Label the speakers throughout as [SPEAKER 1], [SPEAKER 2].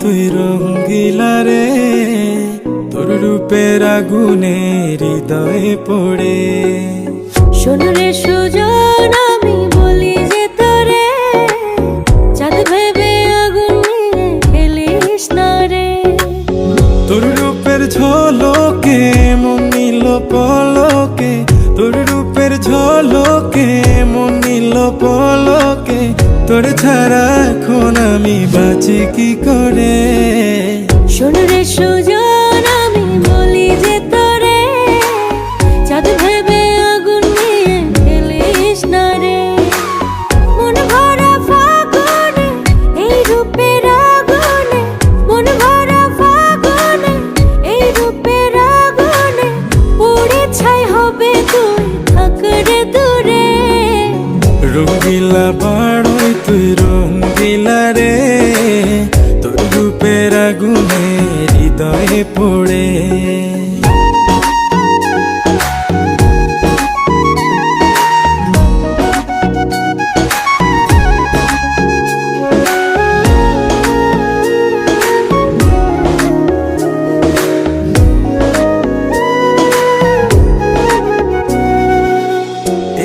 [SPEAKER 1] তুই রঙ্গিলা রে, তোর রূপের আগুনে হৃদয়ে পড়ে।
[SPEAKER 2] শোন রে সুজন, আমি বলি যে তোরে, চাঁদ ভেবে আগুন নিয়ে খেলিস না রে।
[SPEAKER 1] তোর রূপের ঝলকে মন নিল পলকে, তোর রূপের ঝলকে মন নিল পলকে। তোর ছাড়া এখন আমি বাঁচি কি করে।
[SPEAKER 2] শোন রে সুজন, আমি বলি যে তোরে, চাঁদ ভেবে আগুন নিয়ে খেলিস না রে। মন ভরা ফাগুনে এই রূপের আগুনে, মন ভরা ফাগুনে এই রূপের আগুনে, পুড়ে ছাই হবে তুই থাক রে দূরে।
[SPEAKER 1] রঙ্গিলা বাড়ই তুই রঙ্গিলা রে, তোর রূপের আগুনে হৃদয়ে পড়ে।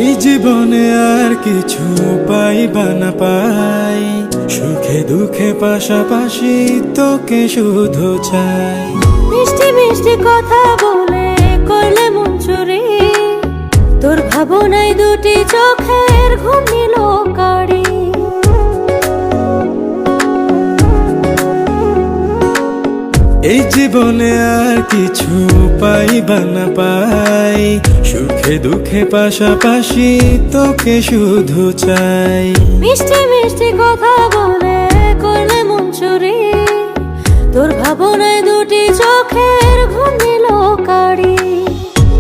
[SPEAKER 1] এই জীবনে আর কিছু পাইবা না পাই, সুখে দুঃখে পাশাপাশি তোকে শুধু চাই।
[SPEAKER 2] মিষ্টি মিষ্টি কথা বলে করলে মন চুরি, তোর ভাবনায় দুটি চোখের ঘুম নিল কাড়ি।
[SPEAKER 1] এই জীবনে আর কিছু পাইবা না পাই, সুখে দুঃখে পাশাপাশি তোকে শুধু চাই।
[SPEAKER 2] মিষ্টি মিষ্টি কথা বলে করলে মন চুরি, তোর ভাবনায় দুটি চোখের ঘুম নিল কাড়ি।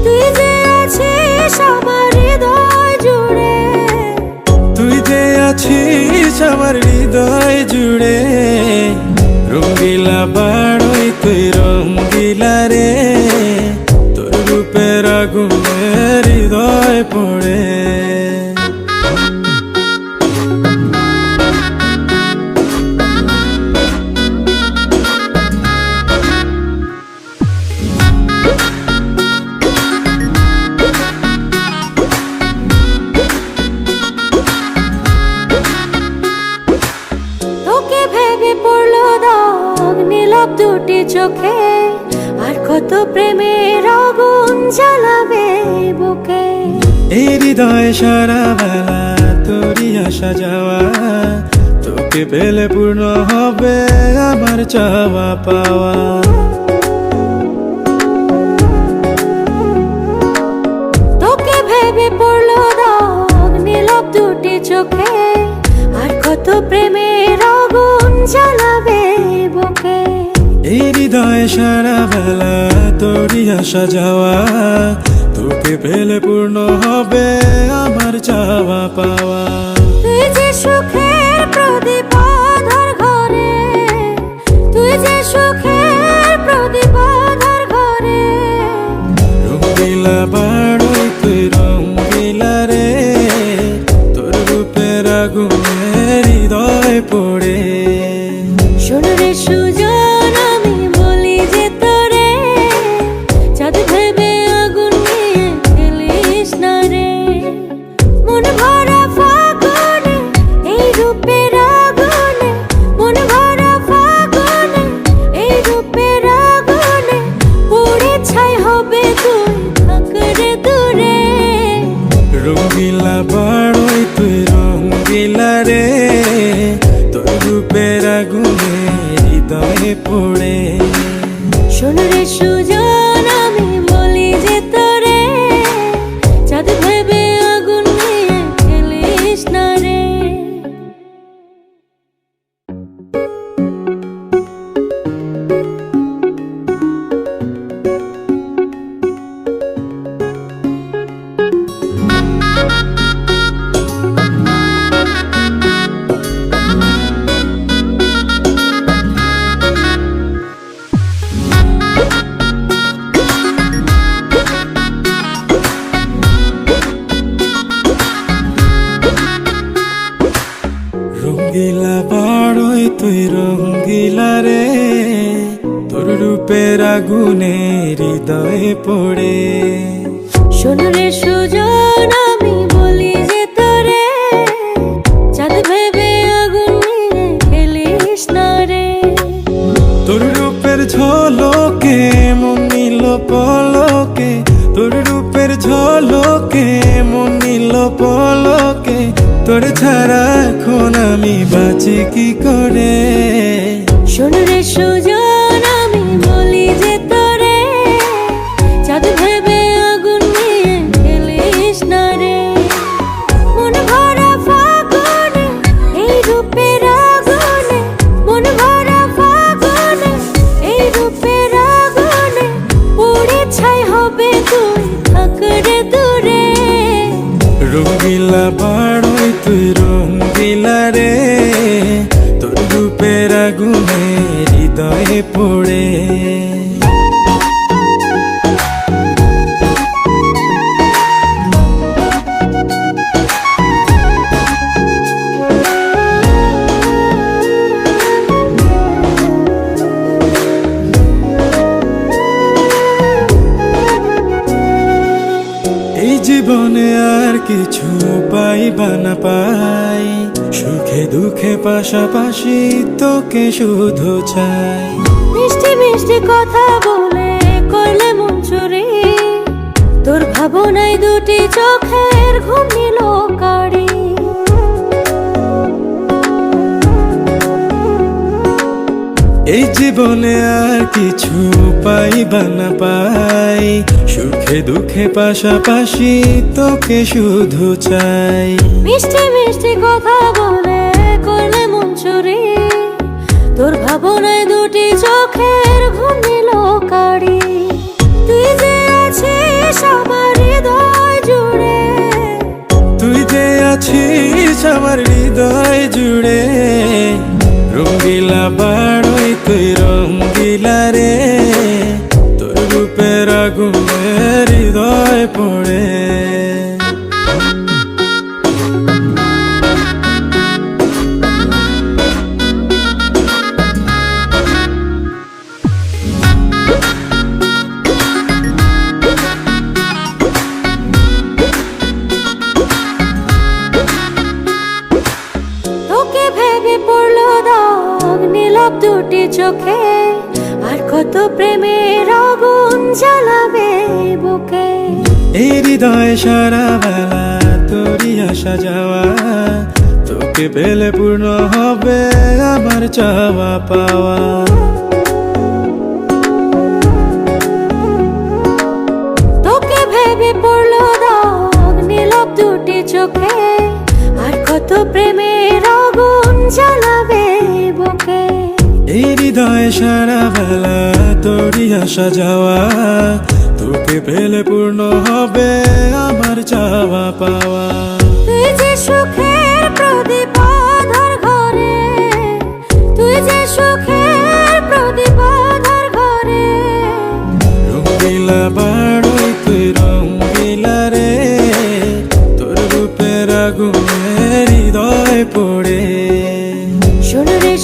[SPEAKER 2] তুই যে আছিস আমার হৃদয় জুড়ে,
[SPEAKER 1] তুই যে আছিস আমার হৃদয় জুড়ে। রঙ্গিলা বাড়ই তুই রঙ্গিলা রে, তোর রূপের আগুনে হৃদয় পড়ে।
[SPEAKER 2] তোকে ভেবে পড়লো দাগ নীলাভ দুটি চোখে, আর কত প্রেমের আগুন জ্বালাবে বুকে।
[SPEAKER 1] এই হৃদয় সারা বেলা তোরই আসা যাওয়া, তোকে পেলে পূর্ণ হবে আমার চাওয়া পাওয়া।
[SPEAKER 2] তোকে ভেবে পড়লো দাগ নীলাভ দুটি চোখে, আর কত প্রেমের আগুন জ্বালাবে বুকে।
[SPEAKER 1] এই হৃদয় সারা বেলা তোরই আসা যাওয়া, তোকে পেলে পূর্ণ হবে আমার চাওয়া পাওয়া।
[SPEAKER 2] তুই যে সুখের প্রদীপ আধার ঘরে, তুই যে সুখের প্রদীপ আধার ঘরে।
[SPEAKER 1] রঙ্গিলা বাড়ই তুই রঙ্গিলা রে, তোর রূপের আগুনে হৃদয় পড়ে।
[SPEAKER 2] শোন রে সুজন, আমি বলি যে তোরে, চাঁদ ভেবে আগুন নিয়ে খেলিস না রে। মন ভরা ফাগুনে এই রূপের আগুনে, মন ভরা ফাগুনে এই রূপের আগুনে, পুড়ে ছাই হবে তুই থাক রে দূরে।
[SPEAKER 1] রঙ্গিলা বাড়ই তুই রঙ্গিলা রে, তোর রূপের আগুনে হৃদয়ে পড়ে।
[SPEAKER 2] শোন রে সুজন, আমি বলি যে তোরে, চাঁদ ভেবে আগুন নিয়ে খেলিস না রে।
[SPEAKER 1] রঙ্গিলা রে তোর রূপের আগুনে হৃদয়ে পড়ে।
[SPEAKER 2] শোন রে সুজন আমি বলি যে তোরে, চাঁদ ভেবে আগুন নিয়ে খেলিস না রে।
[SPEAKER 1] তোর রূপের ঝলকে মন নিল পলকে, তোর রূপের ঝলকে মন নিল পলকে, তোর ছাড়া এখন আমি বাঁচি কি করে।
[SPEAKER 2] শোন রে সুজন আমি বলি যে তোরে, চাঁদ ভেবে আগুন নিয়ে খেলিস না রে। মন ভরা ফাগুনে এই রূপের আগুনে, মন ভরা ফাগুনে এই রূপের আগুনে, পুড়ে ছাই হবে তুই থাক রে দূরে।
[SPEAKER 1] রঙ্গিলা বাড়ই তুই রঙ্গিলা রে তোর রূপের আগুনে হৃদয়ে পড়ে। এই জীবনে আর কিছু পাইবা না পাই, সুখে দুঃখে পাশাপাশি তোকে শুধু চাই।
[SPEAKER 2] মিষ্টি মিষ্টি কথা বলে করলে মন চুরি, তোর ভাবনায় দুটি চোখের ঘুম নিল কাড়ি।
[SPEAKER 1] এই জীবনে আর কিছু পাইবা না পাই, সুখে দুঃখে পাশাপাশি তোকে শুধু চাই।
[SPEAKER 2] মিষ্টি মিষ্টি কথা বলে করলে মন চুরি, তোর ভাবনায় দুটি চোখের ঘুম নিল কাড়ি। তুই যে আছিস আমার হৃদয় জুড়ে,
[SPEAKER 1] তুই যে আছিস আমার হৃদয় জুড়ে। রঙ্গিলা বাড়ই তুই রঙ্গিলা রে তোর রূপের আগুনে হৃদয় পড়ে।
[SPEAKER 2] তোকে ভেবে পড়লো দাগ নীলাভ দুটি চোখে, আর কত প্রেমের আগুন জ্বালাবে বুকে।
[SPEAKER 1] এই হৃদয় সারা বেলা তোরই আসা যাওয়া, তোকে পেলে পূর্ণ হবে আমার চাওয়া পাওয়া।
[SPEAKER 2] তোকে ভেবে পড়লো দাগ নীলাভ দুটি চোখে, আর কত প্রেমের আগুন জ্বালাবে বুকে।
[SPEAKER 1] এই হৃদয় সারা বেলা তোরই আসা যাওয়া, তোকে পেলে পূর্ণ হবে আমার চাওয়া পাওয়া।
[SPEAKER 2] তুই যে সুখের প্রদীপ আধার ঘরে, তুই যে সুখের প্রদীপ আধার ঘরে।
[SPEAKER 1] রঙ্গিলা বাড়ই তুই রঙ্গিলা রে তোর রূপের আগুনে হৃদয় পড়ে।
[SPEAKER 2] শোন রে